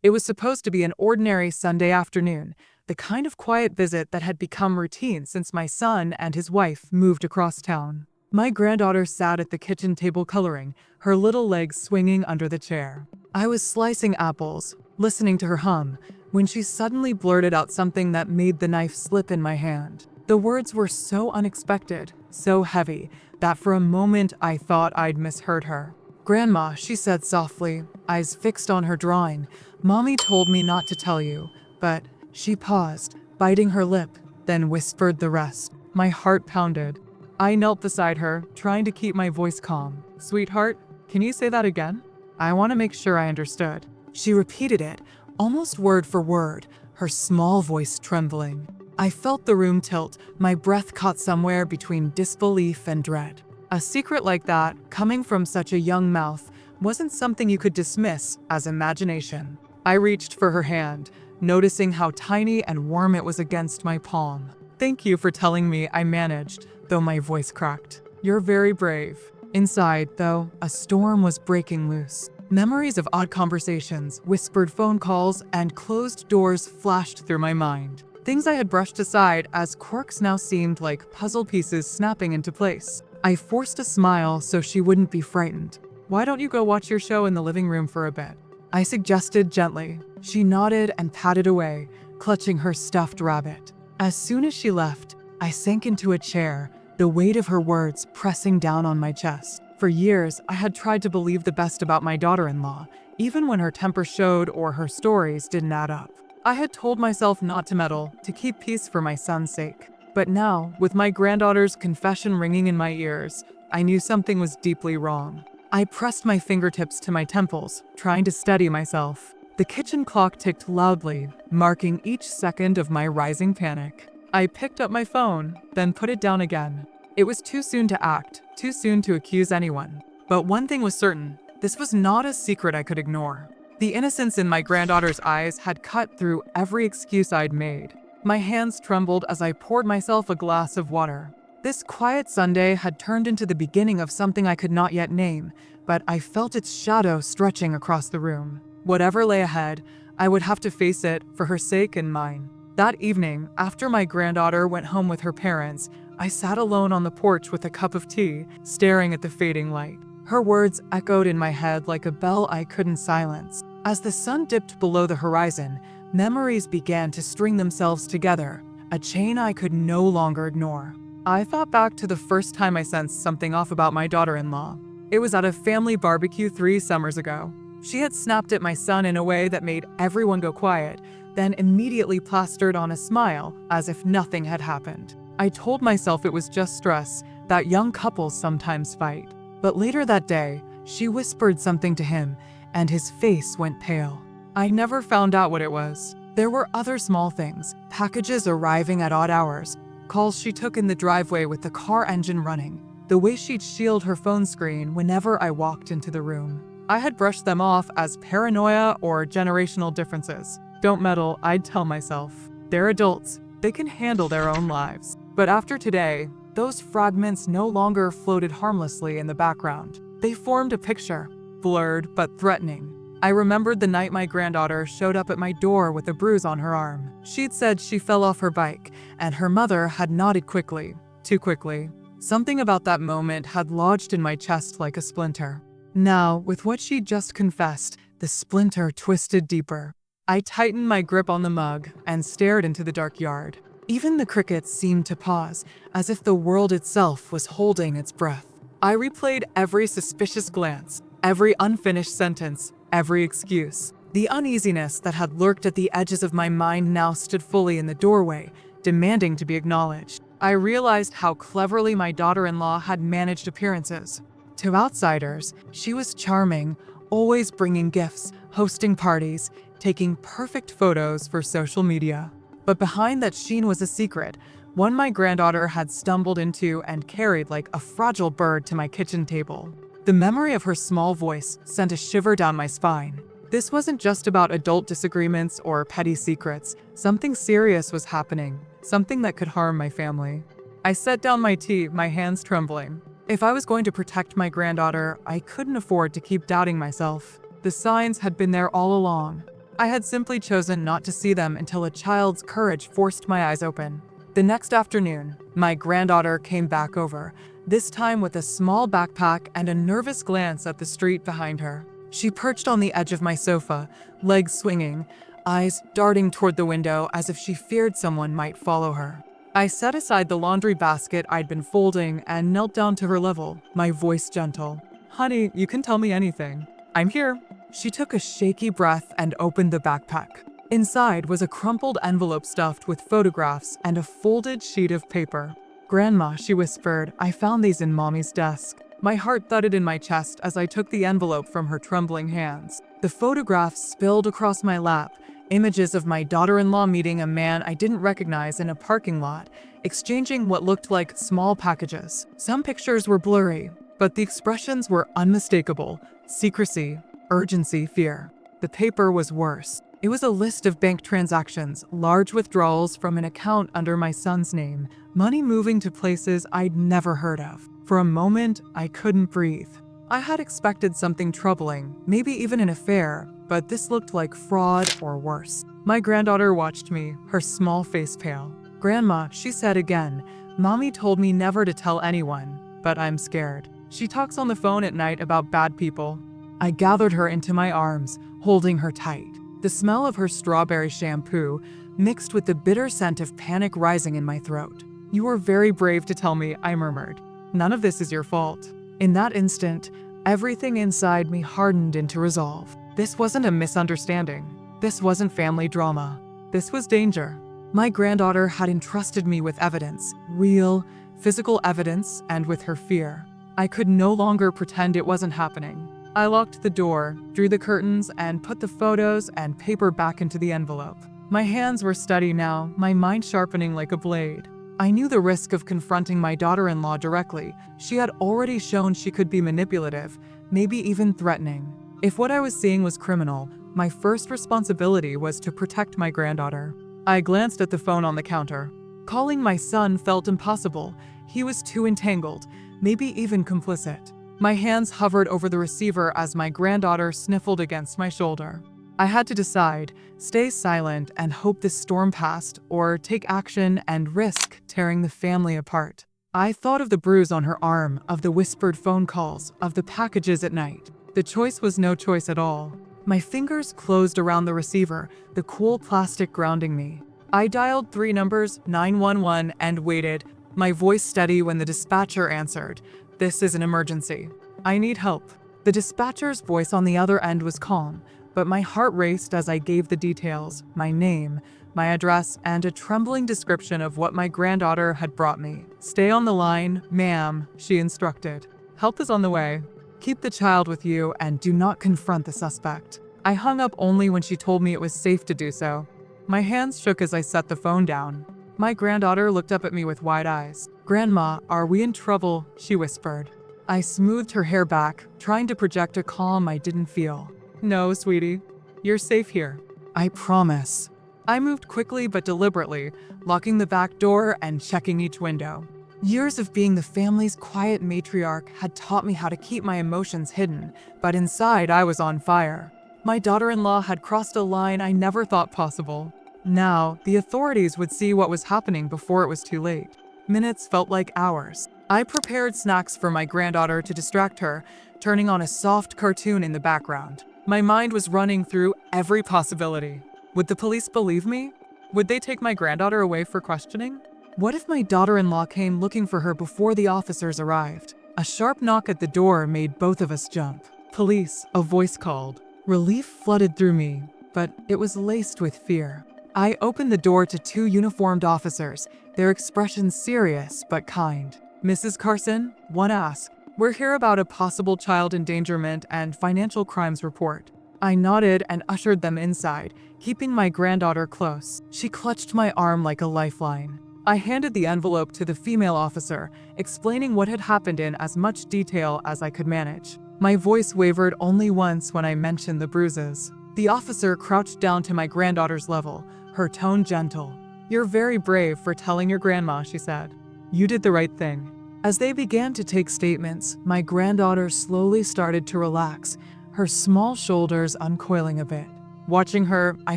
It was supposed to be an ordinary Sunday afternoon, the kind of quiet visit that had become routine since my son and his wife moved across town. My granddaughter sat at the kitchen table coloring, her little legs swinging under the chair. I was slicing apples, listening to her hum, when she suddenly blurted out something that made the knife slip in my hand. The words were so unexpected, so heavy, that for a moment I thought I'd misheard her. "Grandma," she said softly, eyes fixed on her drawing, "Mommy told me not to tell you, but..." She paused, biting her lip, then whispered the rest. My heart pounded. I knelt beside her, trying to keep my voice calm. "Sweetheart, can you say that again? I want to make sure I understood." She repeated it, almost word for word, her small voice trembling. I felt the room tilt, my breath caught somewhere between disbelief and dread. A secret like that, coming from such a young mouth, wasn't something you could dismiss as imagination. I reached for her hand, noticing how tiny and warm it was against my palm. "Thank you for telling me," I managed, though my voice cracked. "You're very brave." Inside, though, a storm was breaking loose. Memories of odd conversations, whispered phone calls, and closed doors flashed through my mind. Things I had brushed aside as quirks now seemed like puzzle pieces snapping into place. I forced a smile so she wouldn't be frightened. "Why don't you go watch your show in the living room for a bit?" I suggested gently. She nodded and patted away, clutching her stuffed rabbit. As soon as she left, I sank into a chair, the weight of her words pressing down on my chest. For years, I had tried to believe the best about my daughter-in-law, even when her temper showed or her stories didn't add up. I had told myself not to meddle, to keep peace for my son's sake. But now, with my granddaughter's confession ringing in my ears, I knew something was deeply wrong. I pressed my fingertips to my temples, trying to steady myself. The kitchen clock ticked loudly, marking each second of my rising panic. I picked up my phone, then put it down again. It was too soon to act, too soon to accuse anyone. But one thing was certain, this was not a secret I could ignore. The innocence in my granddaughter's eyes had cut through every excuse I'd made. My hands trembled as I poured myself a glass of water. This quiet Sunday had turned into the beginning of something I could not yet name, but I felt its shadow stretching across the room. Whatever lay ahead, I would have to face it for her sake and mine. That evening, after my granddaughter went home with her parents, I sat alone on the porch with a cup of tea, staring at the fading light. Her words echoed in my head like a bell I couldn't silence. As the sun dipped below the horizon, memories began to string themselves together, a chain I could no longer ignore. I thought back to the first time I sensed something off about my daughter-in-law. It was at a family barbecue 3 summers ago. She had snapped at my son in a way that made everyone go quiet, then immediately plastered on a smile as if nothing had happened. I told myself it was just stress, that young couples sometimes fight. But later that day, she whispered something to him, and his face went pale. I never found out what it was. There were other small things, packages arriving at odd hours, calls she took in the driveway with the car engine running, the way she'd shield her phone screen whenever I walked into the room. I had brushed them off as paranoia or generational differences. Don't meddle, I'd tell myself. They're adults, they can handle their own lives. But after today, those fragments no longer floated harmlessly in the background. They formed a picture, blurred but threatening. I remembered the night my granddaughter showed up at my door with a bruise on her arm. She'd said she fell off her bike, and her mother had nodded quickly, too quickly. Something about that moment had lodged in my chest like a splinter. Now, with what she'd just confessed, the splinter twisted deeper. I tightened my grip on the mug and stared into the dark yard. Even the crickets seemed to pause, as if the world itself was holding its breath. I replayed every suspicious glance, every unfinished sentence, every excuse. The uneasiness that had lurked at the edges of my mind now stood fully in the doorway, demanding to be acknowledged. I realized how cleverly my daughter-in-law had managed appearances. To outsiders, she was charming, always bringing gifts, hosting parties, taking perfect photos for social media. But behind that sheen was a secret, one my granddaughter had stumbled into and carried like a fragile bird to my kitchen table. The memory of her small voice sent a shiver down my spine. This wasn't just about adult disagreements or petty secrets. Something serious was happening, something that could harm my family. I set down my tea, my hands trembling. If I was going to protect my granddaughter, I couldn't afford to keep doubting myself. The signs had been there all along. I had simply chosen not to see them until a child's courage forced my eyes open. The next afternoon, my granddaughter came back over, this time with a small backpack and a nervous glance at the street behind her. She perched on the edge of my sofa, legs swinging, eyes darting toward the window as if she feared someone might follow her. I set aside the laundry basket I'd been folding and knelt down to her level, my voice gentle. "Honey, you can tell me anything. I'm here." She took a shaky breath and opened the backpack. Inside was a crumpled envelope stuffed with photographs and a folded sheet of paper. "Grandma," she whispered, "I found these in Mommy's desk." My heart thudded in my chest as I took the envelope from her trembling hands. The photographs spilled across my lap, images of my daughter-in-law meeting a man I didn't recognize in a parking lot, exchanging what looked like small packages. Some pictures were blurry, but the expressions were unmistakable: secrecy, urgency, fear. The paper was worse. It was a list of bank transactions, large withdrawals from an account under my son's name, money moving to places I'd never heard of. For a moment, I couldn't breathe. I had expected something troubling, maybe even an affair, but this looked like fraud or worse. My granddaughter watched me, her small face pale. "Grandma," she said again, "Mommy told me never to tell anyone, but I'm scared. She talks on the phone at night about bad people." I gathered her into my arms, holding her tight. The smell of her strawberry shampoo mixed with the bitter scent of panic rising in my throat. "You were very brave to tell me," I murmured. "None of this is your fault." In that instant, everything inside me hardened into resolve. This wasn't a misunderstanding. This wasn't family drama. This was danger. My granddaughter had entrusted me with evidence, real, physical evidence, and with her fear. I could no longer pretend it wasn't happening. I locked the door, drew the curtains, and put the photos and paper back into the envelope. My hands were steady now, my mind sharpening like a blade. I knew the risk of confronting my daughter-in-law directly. She had already shown she could be manipulative, maybe even threatening. If what I was seeing was criminal, my first responsibility was to protect my granddaughter. I glanced at the phone on the counter. Calling my son felt impossible. He was too entangled, maybe even complicit. My hands hovered over the receiver as my granddaughter sniffled against my shoulder. I had to decide, stay silent and hope this storm passed, or take action and risk tearing the family apart. I thought of the bruise on her arm, of the whispered phone calls, of the packages at night. The choice was no choice at all. My fingers closed around the receiver, the cool plastic grounding me. I dialed 3 numbers, 911, and waited, my voice steady when the dispatcher answered. "This is an emergency. I need help." The dispatcher's voice on the other end was calm, but my heart raced as I gave the details, my name, my address, and a trembling description of what my granddaughter had brought me. "Stay on the line, ma'am," she instructed. "Help is on the way. Keep the child with you and do not confront the suspect." I hung up only when she told me it was safe to do so. My hands shook as I set the phone down. My granddaughter looked up at me with wide eyes. "Grandma, are we in trouble?" she whispered. I smoothed her hair back, trying to project a calm I didn't feel. "No, sweetie. You're safe here. I promise." I moved quickly but deliberately, locking the back door and checking each window. Years of being the family's quiet matriarch had taught me how to keep my emotions hidden, but inside I was on fire. My daughter-in-law had crossed a line I never thought possible. Now, the authorities would see what was happening before it was too late. Minutes felt like hours. I prepared snacks for my granddaughter to distract her, turning on a soft cartoon in the background. My mind was running through every possibility. Would the police believe me? Would they take my granddaughter away for questioning? What if my daughter-in-law came looking for her before the officers arrived? A sharp knock at the door made both of us jump. "Police," a voice called. Relief flooded through me, but it was laced with fear. I opened the door to 2 uniformed officers, their expressions serious but kind. "Mrs. Carson?" one asked. "We're here about a possible child endangerment and financial crimes report." I nodded and ushered them inside, keeping my granddaughter close. She clutched my arm like a lifeline. I handed the envelope to the female officer, explaining what had happened in as much detail as I could manage. My voice wavered only once when I mentioned the bruises. The officer crouched down to my granddaughter's level, her tone gentle. "You're very brave for telling your grandma," she said. "You did the right thing." As they began to take statements, my granddaughter slowly started to relax, her small shoulders uncoiling a bit. Watching her, I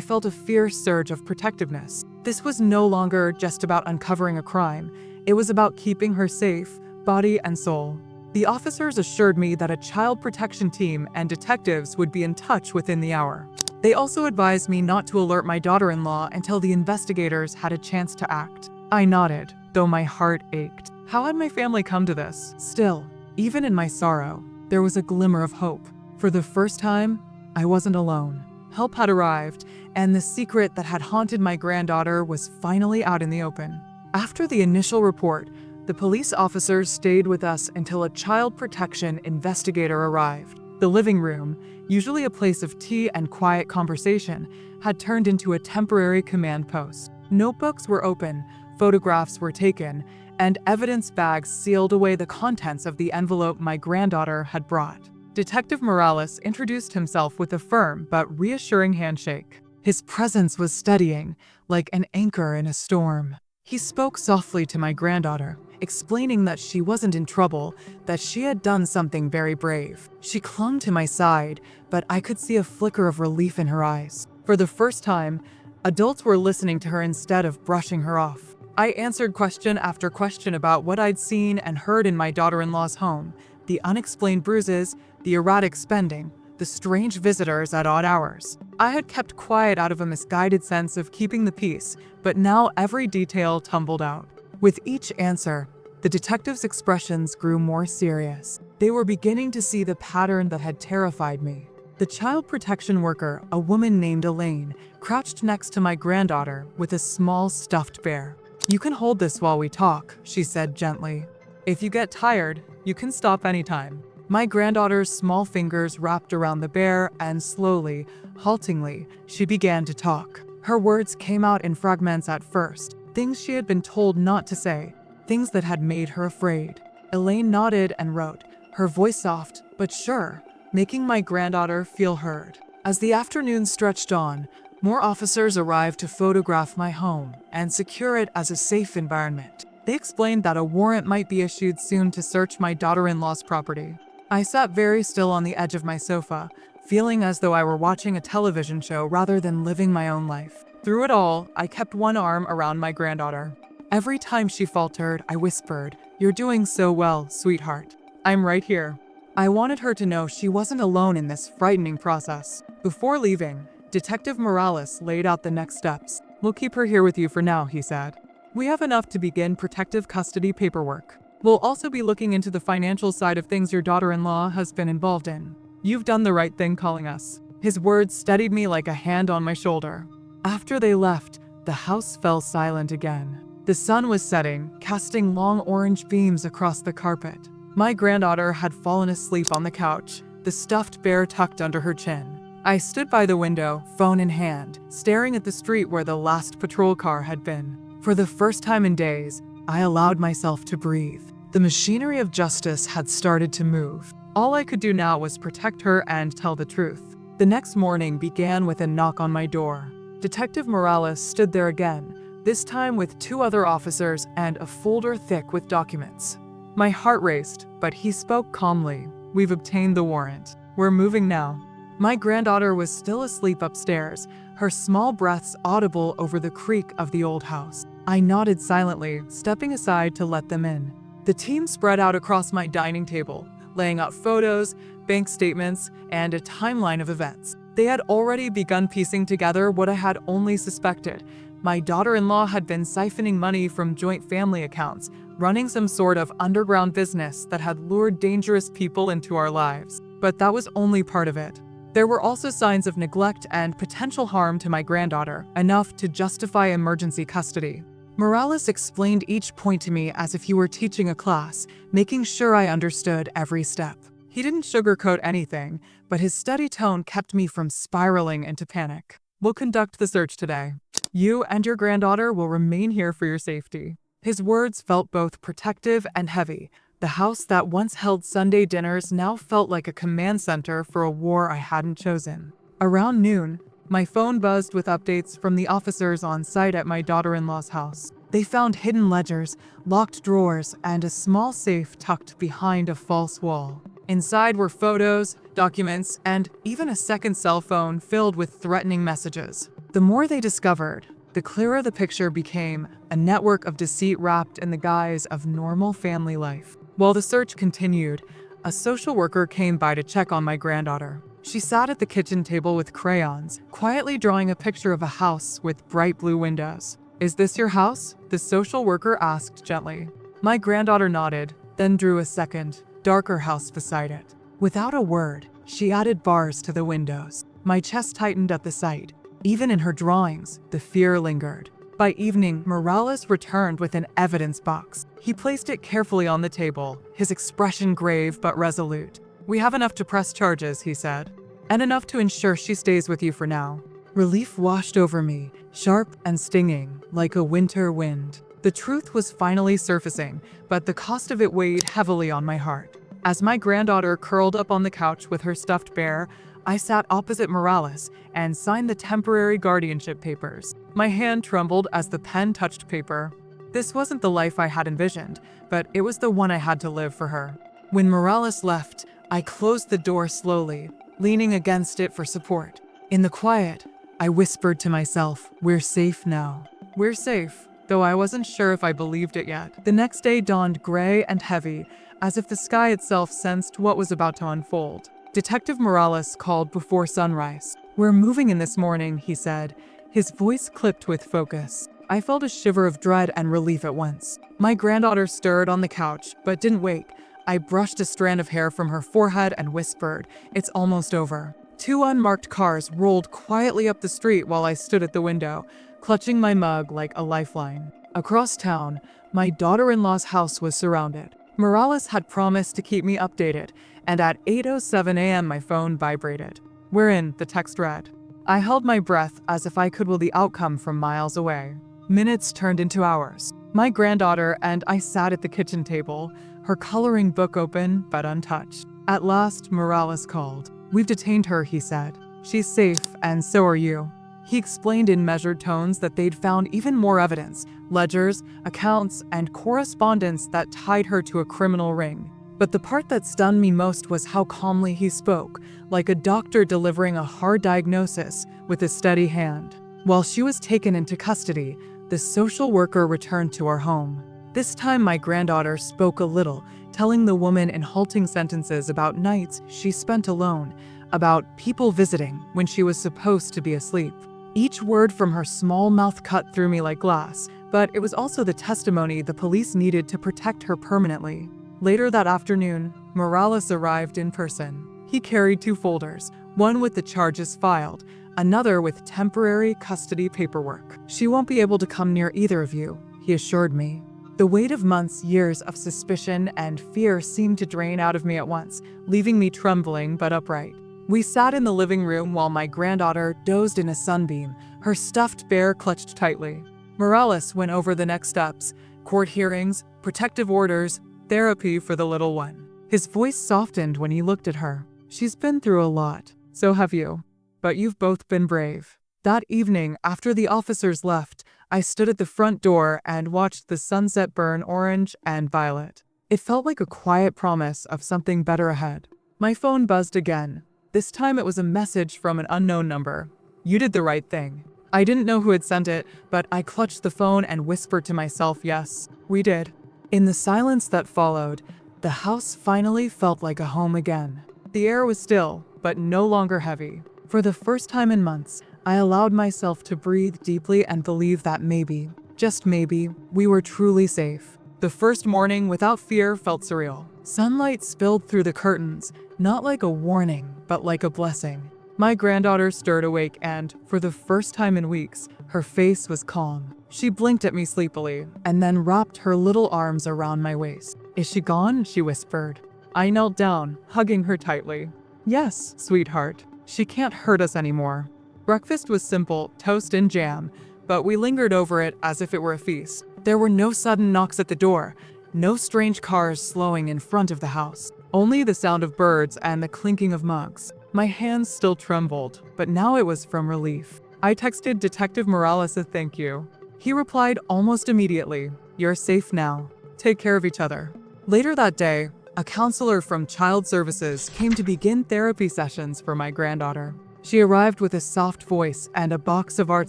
felt a fierce surge of protectiveness. This was no longer just about uncovering a crime. It was about keeping her safe, body and soul. The officers assured me that a child protection team and detectives would be in touch within the hour. They also advised me not to alert my daughter-in-law until the investigators had a chance to act. I nodded, though my heart ached. How had my family come to this? Still, even in my sorrow, there was a glimmer of hope. For the first time, I wasn't alone. Help had arrived, and the secret that had haunted my granddaughter was finally out in the open. After the initial report, the police officers stayed with us until a child protection investigator arrived. The living room, usually a place of tea and quiet conversation, had turned into a temporary command post. Notebooks were open, photographs were taken, and evidence bags sealed away the contents of the envelope my granddaughter had brought. Detective Morales introduced himself with a firm but reassuring handshake. His presence was steadying, like an anchor in a storm. He spoke softly to my granddaughter, explaining that she wasn't in trouble, that she had done something very brave. She clung to my side, but I could see a flicker of relief in her eyes. For the first time, adults were listening to her instead of brushing her off. I answered question after question about what I'd seen and heard in my daughter-in-law's home, the unexplained bruises, the erratic spending, the strange visitors at odd hours. I had kept quiet out of a misguided sense of keeping the peace, but now every detail tumbled out. With each answer, the detectives' expressions grew more serious. They were beginning to see the pattern that had terrified me. The child protection worker, a woman named Elaine, crouched next to my granddaughter with a small stuffed bear. "You can hold this while we talk," she said gently. "If you get tired, you can stop anytime." My granddaughter's small fingers wrapped around the bear, and slowly, haltingly, she began to talk. Her words came out in fragments at first, things she had been told not to say, things that had made her afraid. Elaine nodded and wrote, her voice soft but sure, making my granddaughter feel heard. As the afternoon stretched on, more officers arrived to photograph my home and secure it as a safe environment. They explained that a warrant might be issued soon to search my daughter-in-law's property. I sat very still on the edge of my sofa, feeling as though I were watching a television show rather than living my own life. Through it all, I kept one arm around my granddaughter. Every time she faltered, I whispered, "You're doing so well, sweetheart. I'm right here." I wanted her to know she wasn't alone in this frightening process. Before leaving, Detective Morales laid out the next steps. "We'll keep her here with you for now," he said. "We have enough to begin protective custody paperwork. We'll also be looking into the financial side of things your daughter-in-law has been involved in. You've done the right thing calling us." His words steadied me like a hand on my shoulder. After they left, the house fell silent again. The sun was setting, casting long orange beams across the carpet. My granddaughter had fallen asleep on the couch, the stuffed bear tucked under her chin. I stood by the window, phone in hand, staring at the street where the last patrol car had been. For the first time in days, I allowed myself to breathe. The machinery of justice had started to move. All I could do now was protect her and tell the truth. The next morning began with a knock on my door. Detective Morales stood there again, this time with 2 other officers and a folder thick with documents. My heart raced, but he spoke calmly. "We've obtained the warrant. We're moving now." My granddaughter was still asleep upstairs, her small breaths audible over the creak of the old house. I nodded silently, stepping aside to let them in. The team spread out across my dining table, laying out photos, bank statements, and a timeline of events. They had already begun piecing together what I had only suspected. My daughter-in-law had been siphoning money from joint family accounts, running some sort of underground business that had lured dangerous people into our lives. But that was only part of it. There were also signs of neglect and potential harm to my granddaughter, enough to justify emergency custody. Morales explained each point to me as if he were teaching a class, making sure I understood every step. He didn't sugarcoat anything, but his steady tone kept me from spiraling into panic. "We'll conduct the search today. You and your granddaughter will remain here for your safety." His words felt both protective and heavy. The house that once held Sunday dinners now felt like a command center for a war I hadn't chosen. Around noon, my phone buzzed with updates from the officers on site at my daughter-in-law's house. They found hidden ledgers, locked drawers, and a small safe tucked behind a false wall. Inside were photos, documents, and even a second cell phone filled with threatening messages. The more they discovered, the clearer the picture became, a network of deceit wrapped in the guise of normal family life. While the search continued, a social worker came by to check on my granddaughter. She sat at the kitchen table with crayons, quietly drawing a picture of a house with bright blue windows. "Is this your house?" the social worker asked gently. My granddaughter nodded, then drew a second, darker house beside it. Without a word, she added bars to the windows. My chest tightened at the sight. Even in her drawings, the fear lingered. By evening, Morales returned with an evidence box. He placed it carefully on the table, his expression grave but resolute. "We have enough to press charges," he said, "and enough to ensure she stays with you for now." Relief washed over me, sharp and stinging, like a winter wind. The truth was finally surfacing, but the cost of it weighed heavily on my heart. As my granddaughter curled up on the couch with her stuffed bear, I sat opposite Morales and signed the temporary guardianship papers. My hand trembled as the pen touched paper. This wasn't the life I had envisioned, but it was the one I had to live for her. When Morales left, I closed the door slowly, leaning against it for support. In the quiet, I whispered to myself, "We're safe now." We're safe, though I wasn't sure if I believed it yet. The next day dawned gray and heavy, as if the sky itself sensed what was about to unfold. Detective Morales called before sunrise. "We're moving in this morning," he said, his voice clipped with focus. I felt a shiver of dread and relief at once. My granddaughter stirred on the couch, but didn't wake. I brushed a strand of hair from her forehead and whispered, "It's almost over." Two unmarked cars rolled quietly up the street while I stood at the window, clutching my mug like a lifeline. Across town, my daughter-in-law's house was surrounded. Morales had promised to keep me updated, and at 8:07 a.m. my phone vibrated. "We're in," the text read. I held my breath as if I could will the outcome from miles away. Minutes turned into hours. My granddaughter and I sat at the kitchen table, her coloring book open but untouched. At last, Morales called. "We've detained her," he said. "She's safe, and so are you." He explained in measured tones that they'd found even more evidence, ledgers, accounts, and correspondence that tied her to a criminal ring. But the part that stunned me most was how calmly he spoke, like a doctor delivering a hard diagnosis with a steady hand. While she was taken into custody, the social worker returned to our home. This time my granddaughter spoke a little, telling the woman in halting sentences about nights she spent alone, about people visiting when she was supposed to be asleep. Each word from her small mouth cut through me like glass, but it was also the testimony the police needed to protect her permanently. Later that afternoon, Morales arrived in person. He carried 2 folders, one with the charges filed, another with temporary custody paperwork. "She won't be able to come near either of you," he assured me. The weight of months, years of suspicion and fear seemed to drain out of me at once, leaving me trembling but upright. We sat in the living room while my granddaughter dozed in a sunbeam, her stuffed bear clutched tightly. Morales went over the next steps: court hearings, protective orders, therapy for the little one. His voice softened when he looked at her. "She's been through a lot. So have you. But you've both been brave." That evening, after the officers left, I stood at the front door and watched the sunset burn orange and violet. It felt like a quiet promise of something better ahead. My phone buzzed again. This time it was a message from an unknown number. "You did the right thing." I didn't know who had sent it, but I clutched the phone and whispered to myself, "Yes, we did." In the silence that followed, the house finally felt like a home again. The air was still, but no longer heavy. For the first time in months, I allowed myself to breathe deeply and believe that maybe, just maybe, we were truly safe. The first morning without fear felt surreal. Sunlight spilled through the curtains, not like a warning, but like a blessing. My granddaughter stirred awake and, for the first time in weeks, her face was calm. She blinked at me sleepily, and then wrapped her little arms around my waist. "Is she gone?" she whispered. I knelt down, hugging her tightly. "Yes, sweetheart. She can't hurt us anymore." Breakfast was simple, toast and jam, but we lingered over it as if it were a feast. There were no sudden knocks at the door, no strange cars slowing in front of the house, only the sound of birds and the clinking of mugs. My hands still trembled, but now it was from relief. I texted Detective Morales a thank you. He replied almost immediately, "You're safe now. Take care of each other." Later that day, A counselor from Child Services came to begin therapy sessions for my granddaughter. She arrived with a soft voice and a box of art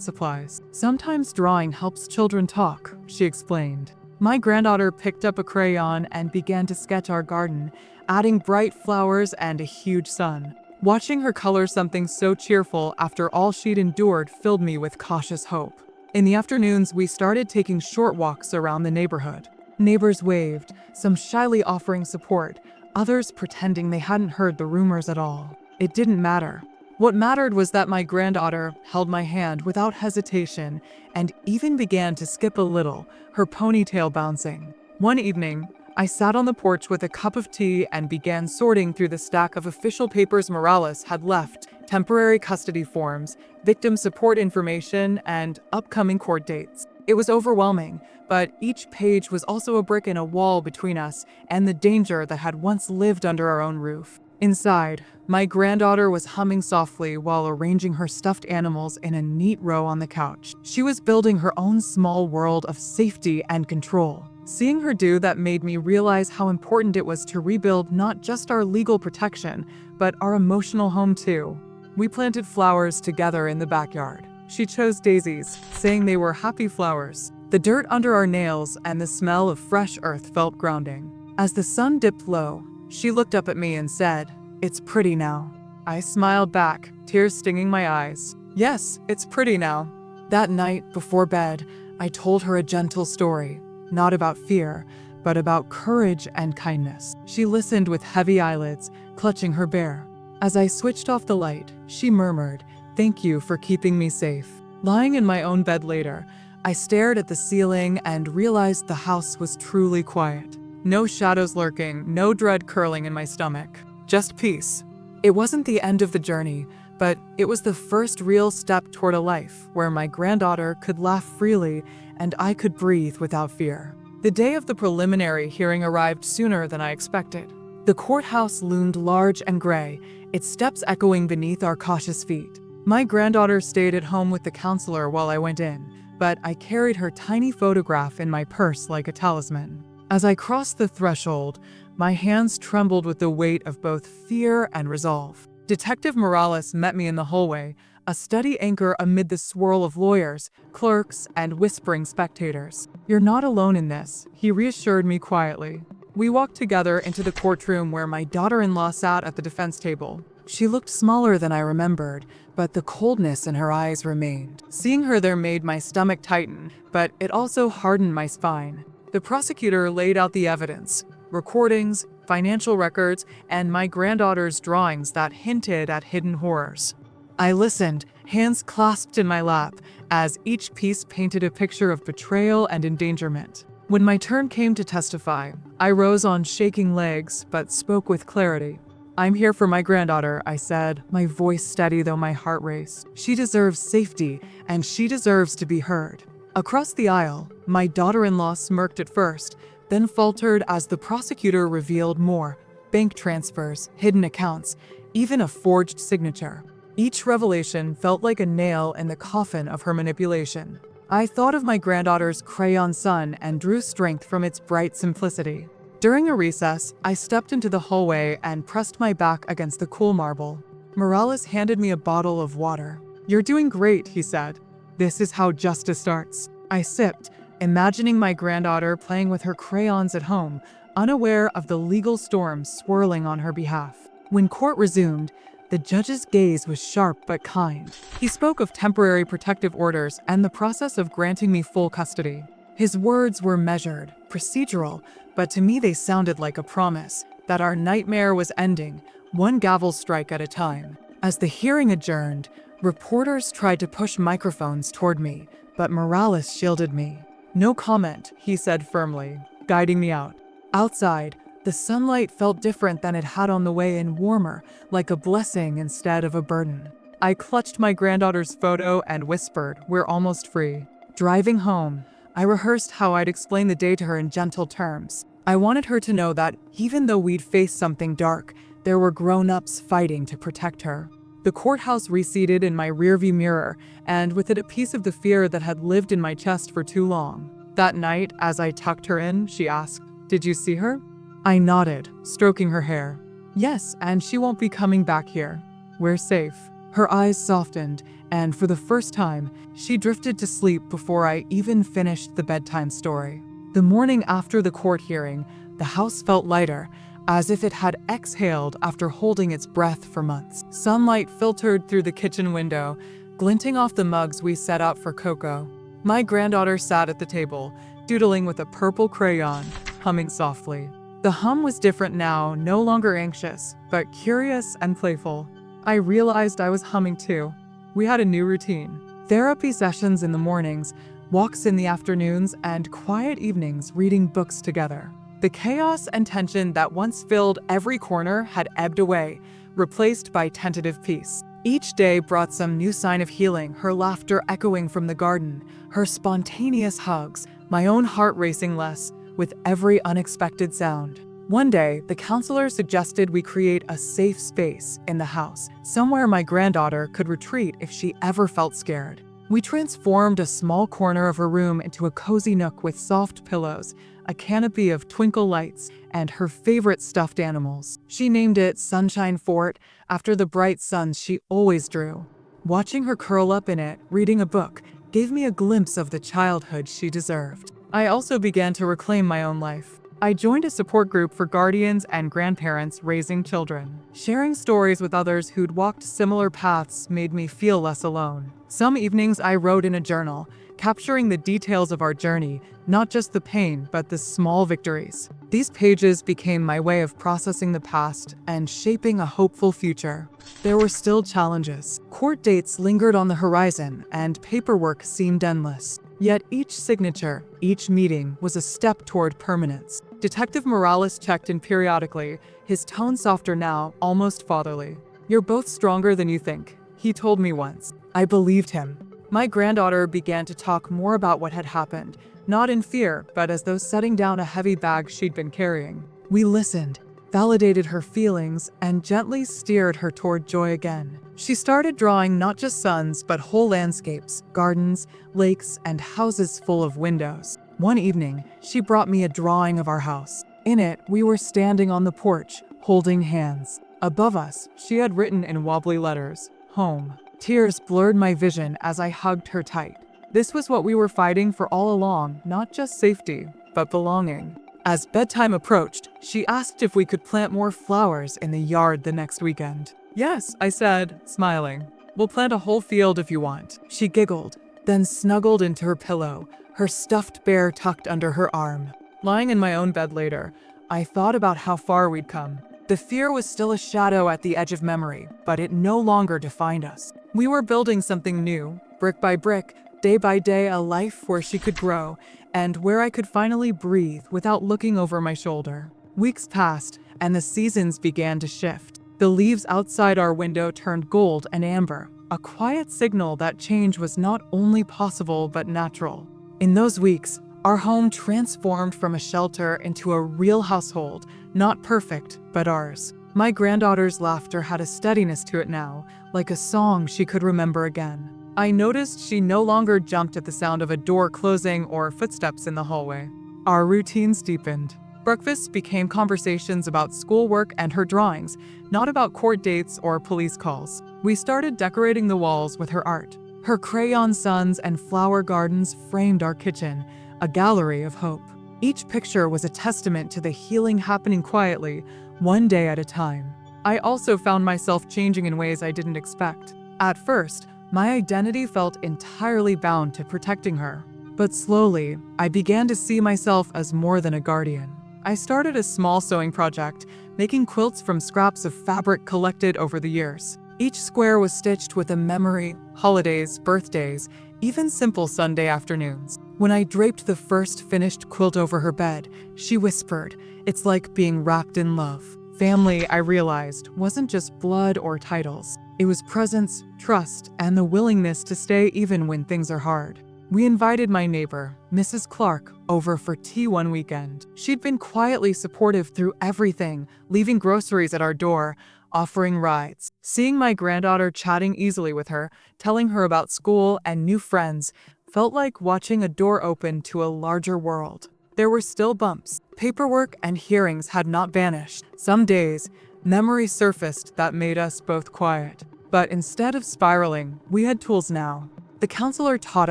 supplies. "Sometimes drawing helps children talk," she explained. My granddaughter picked up a crayon and began to sketch our garden, adding bright flowers and a huge sun. Watching her color something so cheerful after all she'd endured filled me with cautious hope. In the afternoons, we started taking short walks around the neighborhood. Neighbors waved, some shyly offering support, others pretending they hadn't heard the rumors at all. It didn't matter. What mattered was that my granddaughter held my hand without hesitation and even began to skip a little, her ponytail bouncing. One evening, I sat on the porch with a cup of tea and began sorting through the stack of official papers Morales had left: temporary custody forms, victim support information, and upcoming court dates. It was overwhelming, but each page was also a brick in a wall between us and the danger that had once lived under our own roof. Inside, my granddaughter was humming softly while arranging her stuffed animals in a neat row on the couch. She was building her own small world of safety and control. Seeing her do that made me realize how important it was to rebuild not just our legal protection, but our emotional home too. We planted flowers together in the backyard. She chose daisies, saying they were happy flowers. The dirt under our nails and the smell of fresh earth felt grounding. As the sun dipped low, she looked up at me and said, "It's pretty now." I smiled back, tears stinging my eyes. "Yes, it's pretty now." That night, before bed, I told her a gentle story, not about fear, but about courage and kindness. She listened with heavy eyelids, clutching her bear. As I switched off the light, she murmured, "Thank you for keeping me safe." Lying in my own bed later, I stared at the ceiling and realized the house was truly quiet. No shadows lurking, no dread curling in my stomach. Just peace. It wasn't the end of the journey, but it was the first real step toward a life where my granddaughter could laugh freely and I could breathe without fear. The day of the preliminary hearing arrived sooner than I expected. The courthouse loomed large and gray, its steps echoing beneath our cautious feet. My granddaughter stayed at home with the counselor while I went in, but I carried her tiny photograph in my purse like a talisman. As I crossed the threshold, my hands trembled with the weight of both fear and resolve. Detective Morales met me in the hallway, a steady anchor amid the swirl of lawyers, clerks, and whispering spectators. "You're not alone in this," he reassured me quietly. We walked together into the courtroom where my daughter-in-law sat at the defense table. She looked smaller than I remembered, but the coldness in her eyes remained. Seeing her there made my stomach tighten, but it also hardened my spine. The prosecutor laid out the evidence: recordings, financial records, and my granddaughter's drawings that hinted at hidden horrors. I listened, hands clasped in my lap, as each piece painted a picture of betrayal and endangerment. When my turn came to testify, I rose on shaking legs but spoke with clarity. "I'm here for my granddaughter," I said, my voice steady though my heart raced. "She deserves safety, and she deserves to be heard." Across the aisle, my daughter-in-law smirked at first, then faltered as the prosecutor revealed more: bank transfers, hidden accounts, even a forged signature. Each revelation felt like a nail in the coffin of her manipulation. I thought of my granddaughter's crayon sun and drew strength from its bright simplicity. During a recess, I stepped into the hallway and pressed my back against the cool marble. Morales handed me a bottle of water. "You're doing great," he said. "This is how justice starts." I sipped, imagining my granddaughter playing with her crayons at home, unaware of the legal storm swirling on her behalf. When court resumed, the judge's gaze was sharp but kind. He spoke of temporary protective orders and the process of granting me full custody. His words were measured, procedural, but to me they sounded like a promise that our nightmare was ending, one gavel strike at a time. As the hearing adjourned, reporters tried to push microphones toward me, but Morales shielded me. "No comment," he said firmly, guiding me out. Outside, the sunlight felt different than it had on the way in, warmer, like a blessing instead of a burden. I clutched my granddaughter's photo and whispered, "We're almost free." Driving home, I rehearsed how I'd explain the day to her in gentle terms. I wanted her to know that even though we'd faced something dark, there were grown-ups fighting to protect her. The courthouse receded in my rearview mirror, and with it a piece of the fear that had lived in my chest for too long. That night, as I tucked her in, she asked, "Did you see her?" I nodded, stroking her hair. Yes, and she won't be coming back here. We're safe. Her eyes softened, and for the first time, she drifted to sleep before I even finished the bedtime story. The morning after the court hearing, the house felt lighter, as if it had exhaled after holding its breath for months. Sunlight filtered through the kitchen window, glinting off the mugs we set out for cocoa. My granddaughter sat at the table, doodling with a purple crayon, humming softly. The hum was different now, no longer anxious, but curious and playful. I realized I was humming too. We had a new routine. Therapy sessions in the mornings, walks in the afternoons, and quiet evenings reading books together. The chaos and tension that once filled every corner had ebbed away, replaced by tentative peace. Each day brought some new sign of healing, her laughter echoing from the garden, her spontaneous hugs, my own heart racing less with every unexpected sound. One day, the counselor suggested we create a safe space in the house, somewhere my granddaughter could retreat if she ever felt scared. We transformed a small corner of her room into a cozy nook with soft pillows, a canopy of twinkle lights, and her favorite stuffed animals. She named it Sunshine Fort after the bright suns she always drew. Watching her curl up in it, reading a book, gave me a glimpse of the childhood she deserved. I also began to reclaim my own life. I joined a support group for guardians and grandparents raising children. Sharing stories with others who'd walked similar paths made me feel less alone. Some evenings I wrote in a journal, capturing the details of our journey, not just the pain, but the small victories. These pages became my way of processing the past and shaping a hopeful future. There were still challenges. Court dates lingered on the horizon, and paperwork seemed endless. Yet each signature, each meeting was a step toward permanence. Detective Morales checked in periodically, his tone softer now, almost fatherly. "You're both stronger than you think," he told me once. I believed him. My granddaughter began to talk more about what had happened, not in fear, but as though setting down a heavy bag she'd been carrying. We listened, validated her feelings, and gently steered her toward joy again. She started drawing not just suns, but whole landscapes, gardens, lakes, and houses full of windows. One evening, she brought me a drawing of our house. In it, we were standing on the porch, holding hands. Above us, she had written in wobbly letters, "Home." Tears blurred my vision as I hugged her tight. This was what we were fighting for all along, not just safety, but belonging. As bedtime approached, she asked if we could plant more flowers in the yard the next weekend. "Yes," I said, smiling. "We'll plant a whole field if you want." She giggled, then snuggled into her pillow, her stuffed bear tucked under her arm. Lying in my own bed later, I thought about how far we'd come. The fear was still a shadow at the edge of memory, but it no longer defined us. We were building something new, brick by brick, day by day, a life where she could grow, and where I could finally breathe without looking over my shoulder. Weeks passed, and the seasons began to shift. The leaves outside our window turned gold and amber, a quiet signal that change was not only possible but natural. In those weeks, our home transformed from a shelter into a real household, not perfect, but ours. My granddaughter's laughter had a steadiness to it now, like a song she could remember again. I noticed she no longer jumped at the sound of a door closing or footsteps in the hallway. Our routines deepened. Breakfasts became conversations about schoolwork and her drawings, not about court dates or police calls. We started decorating the walls with her art. Her crayon suns and flower gardens framed our kitchen, a gallery of hope. Each picture was a testament to the healing happening quietly, one day at a time. I also found myself changing in ways I didn't expect. At first, my identity felt entirely bound to protecting her. But slowly, I began to see myself as more than a guardian. I started a small sewing project, making quilts from scraps of fabric collected over the years. Each square was stitched with a memory, holidays, birthdays, even simple Sunday afternoons. When I draped the first finished quilt over her bed, she whispered, "It's like being wrapped in love." Family, I realized, wasn't just blood or titles. It was presence, trust, and the willingness to stay even when things are hard. We invited my neighbor, Mrs. Clark, over for tea one weekend. She'd been quietly supportive through everything, leaving groceries at our door, offering rides. Seeing my granddaughter chatting easily with her, telling her about school and new friends, felt like watching a door open to a larger world. there were still bumps. Paperwork and hearings had not vanished. Some days, memories surfaced that made us both quiet. But instead of spiraling, we had tools now. The counselor taught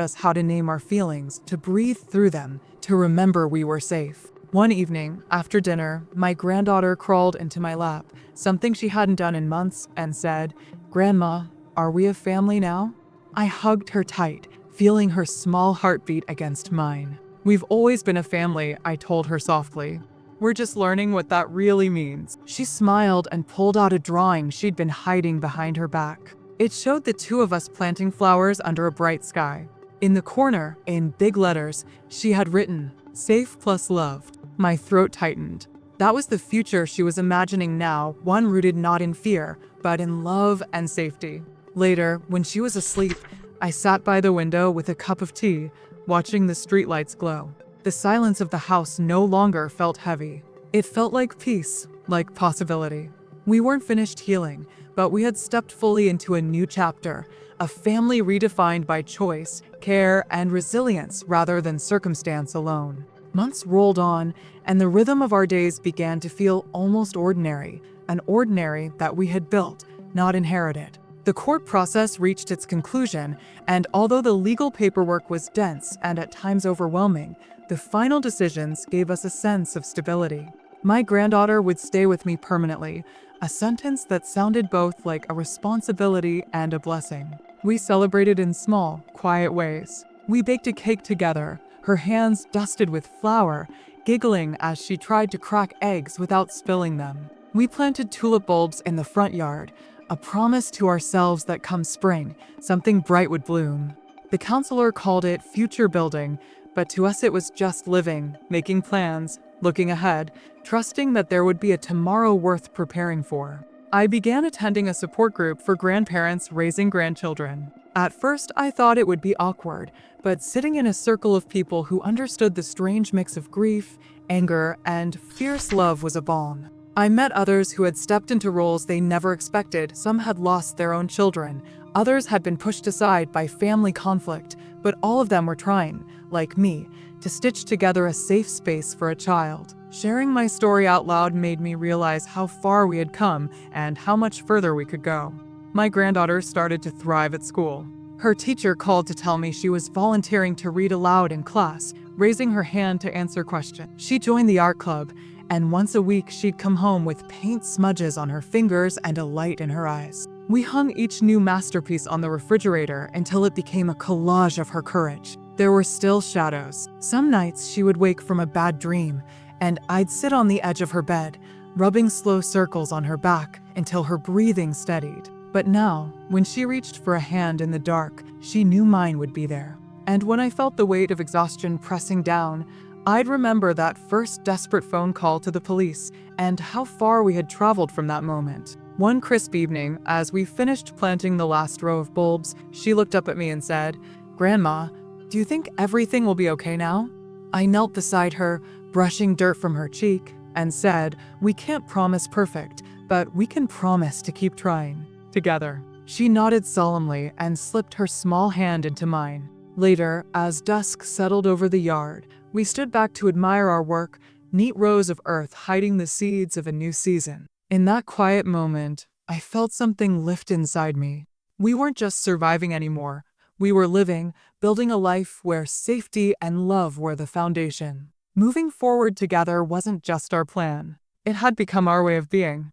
us how to name our feelings, to breathe through them, to remember we were safe. One evening, after dinner, my granddaughter crawled into my lap, something she hadn't done in months, and said, "Grandma, are we a family now?" I hugged her tight, feeling her small heartbeat against mine. "We've always been a family," I told her softly. "We're just learning what that really means." She smiled and pulled out a drawing she'd been hiding behind her back. It showed the two of us planting flowers under a bright sky. In the corner, in big letters, she had written, "Safe plus loved." My throat tightened. That was the future she was imagining now, one rooted not in fear, but in love and safety. Later, when she was asleep, I sat by the window with a cup of tea, watching the streetlights glow. The silence of the house no longer felt heavy. It felt like peace, like possibility. We weren't finished healing, but we had stepped fully into a new chapter, a family redefined by choice, care, and resilience rather than circumstance alone. Months rolled on, and the rhythm of our days began to feel almost ordinary, an ordinary that we had built, not inherited. The court process reached its conclusion, and although the legal paperwork was dense and at times overwhelming, the final decisions gave us a sense of stability. My granddaughter would stay with me permanently, a sentence that sounded both like a responsibility and a blessing. We celebrated in small, quiet ways. We baked a cake together, her hands dusted with flour, giggling as she tried to crack eggs without spilling them. We planted tulip bulbs in the front yard, a promise to ourselves that come spring, something bright would bloom. The counselor called it future building, but to us it was just living, making plans, looking ahead, trusting that there would be a tomorrow worth preparing for. I began attending a support group for grandparents raising grandchildren. At first, I thought it would be awkward, but sitting in a circle of people who understood the strange mix of grief, anger, and fierce love was a balm. I met others who had stepped into roles they never expected. Some had lost their own children. Others had been pushed aside by family conflict, but all of them were trying, like me, to stitch together a safe space for a child. Sharing my story out loud made me realize how far we had come and how much further we could go. My granddaughter started to thrive at school. Her teacher called to tell me she was volunteering to read aloud in class, raising her hand to answer questions. She joined the art club, and once a week she'd come home with paint smudges on her fingers and a light in her eyes. We hung each new masterpiece on the refrigerator until it became a collage of her courage. There were still shadows. Some nights she would wake from a bad dream, and I'd sit on the edge of her bed, rubbing slow circles on her back until her breathing steadied. But now, when she reached for a hand in the dark, she knew mine would be there. And when I felt the weight of exhaustion pressing down, I'd remember that first desperate phone call to the police and how far we had traveled from that moment. One crisp evening, as we finished planting the last row of bulbs, she looked up at me and said, "Grandma, do you think everything will be okay now?" I knelt beside her, brushing dirt from her cheek, and said, "We can't promise perfect, but we can promise to keep trying. Together." She nodded solemnly and slipped her small hand into mine. Later, as dusk settled over the yard, we stood back to admire our work, neat rows of earth hiding the seeds of a new season. In that quiet moment, I felt something lift inside me. We weren't just surviving anymore. We were living, building a life where safety and love were the foundation. Moving forward together wasn't just our plan. It had become our way of being.